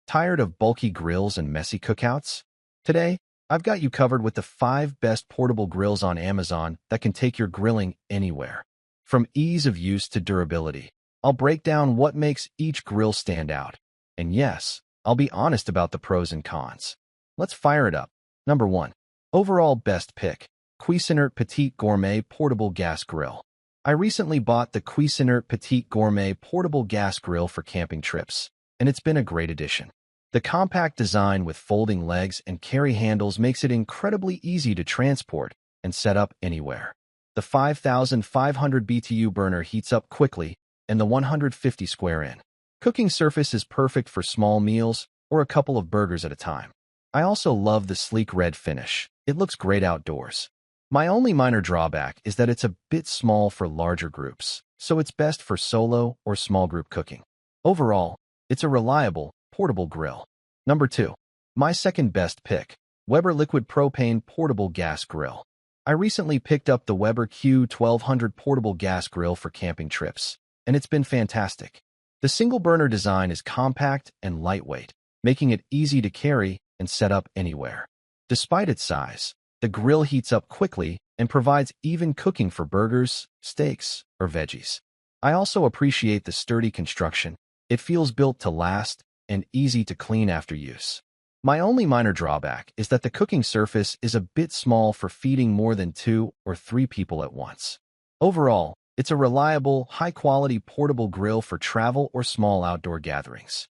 Tired of bulky grills and messy cookouts? Today, I've got you covered with the 5 best portable grills on Amazon that can take your grilling anywhere. From ease of use to durability, I'll break down what makes each grill stand out. And yes, I'll be honest about the pros and cons. Let's fire it up. Number 1. Overall best pick. Cuisinart Petite Gourmet Portable Gas Grill. I recently bought the Cuisinart Petite Gourmet Portable Gas Grill for camping trips, and it's been a great addition. The compact design with folding legs and carry handles makes it incredibly easy to transport and set up anywhere. The 5,500 BTU burner heats up quickly, and the 150 square in cooking surface is perfect for small meals or a couple of burgers at a time. I also love the sleek red finish. It looks great outdoors. My only minor drawback is that it's a bit small for larger groups, so it's best for solo or small group cooking. Overall, it's a reliable, portable grill. Number 2. My second best pick. Weber Liquid Propane Portable Gas Grill. I recently picked up the Weber Q1200 Portable Gas Grill for camping trips, and it's been fantastic. The single-burner design is compact and lightweight, making it easy to carry and set up anywhere. Despite its size, the grill heats up quickly and provides even cooking for burgers, steaks, or veggies. I also appreciate the sturdy construction. It feels built to last and easy to clean after use. My only minor drawback is that the cooking surface is a bit small for feeding more than 2 or 3 people at once. Overall, it's a reliable, high-quality portable grill for travel or small outdoor gatherings.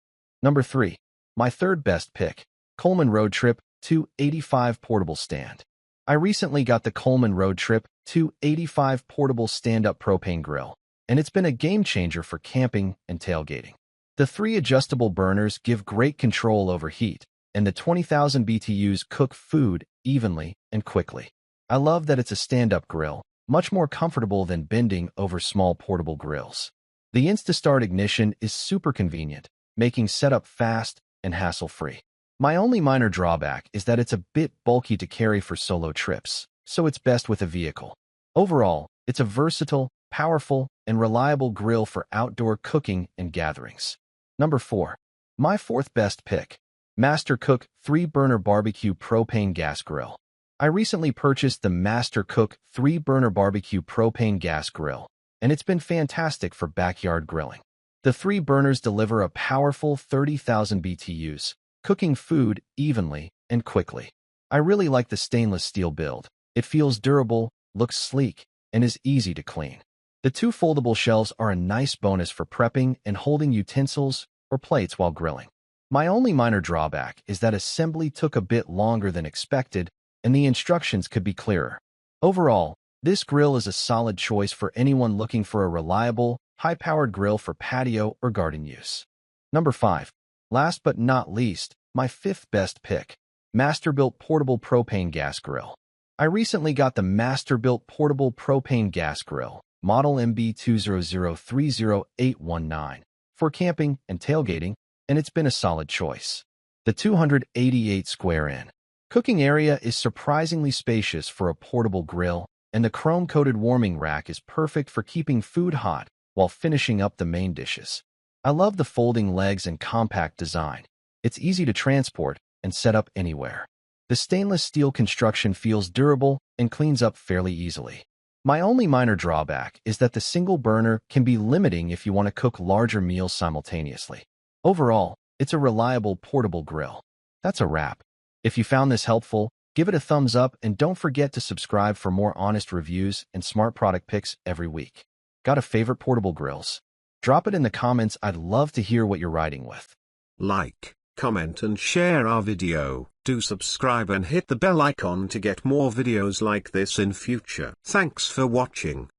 Number 3. My third best pick. Coleman Road Trip 285 Portable Stand. I recently got the Coleman Road Trip 285 Portable Stand-Up Propane Grill, and it's been a game-changer for camping and tailgating. The 3 adjustable burners give great control over heat, and the 20,000 BTUs cook food evenly and quickly. I love that it's a stand-up grill, much more comfortable than bending over small portable grills. The Insta-Start ignition is super convenient, making setup fast and hassle-free. My only minor drawback is that it's a bit bulky to carry for solo trips, so it's best with a vehicle. Overall, it's a versatile, powerful, and reliable grill for outdoor cooking and gatherings. Number 4. My fourth best pick. Master Cook 3-Burner Barbecue Propane Gas Grill. I recently purchased the Master Cook 3-Burner Barbecue Propane Gas Grill, and it's been fantastic for backyard grilling. The 3 burners deliver a powerful 30,000 BTUs, cooking food evenly and quickly. I really like the stainless steel build. It feels durable, looks sleek, and is easy to clean. The 2 foldable shelves are a nice bonus for prepping and holding utensils or plates while grilling. My only minor drawback is that assembly took a bit longer than expected, and the instructions could be clearer. Overall, this grill is a solid choice for anyone looking for a reliable, high-powered grill for patio or garden use. Number 5. Last but not least, my 5th best pick. Masterbuilt Portable Propane Gas Grill. I recently got the Masterbuilt Portable Propane Gas Grill, model MB200303819, for camping and tailgating, and it's been a solid choice. The 288 square in cooking area is surprisingly spacious for a portable grill, and the chrome-coated warming rack is perfect for keeping food hot while finishing up the main dishes. I love the folding legs and compact design. It's easy to transport and set up anywhere. The stainless steel construction feels durable and cleans up fairly easily. My only minor drawback is that the single burner can be limiting if you want to cook larger meals simultaneously. Overall, it's a reliable portable grill. That's a wrap. If you found this helpful, give it a thumbs up and don't forget to subscribe for more honest reviews and smart product picks every week. Got a favorite portable grills? Drop it in the comments. I'd love to hear what you're riding with. Like, comment and share our video. Do subscribe and hit the bell icon to get more videos like this in future. Thanks for watching.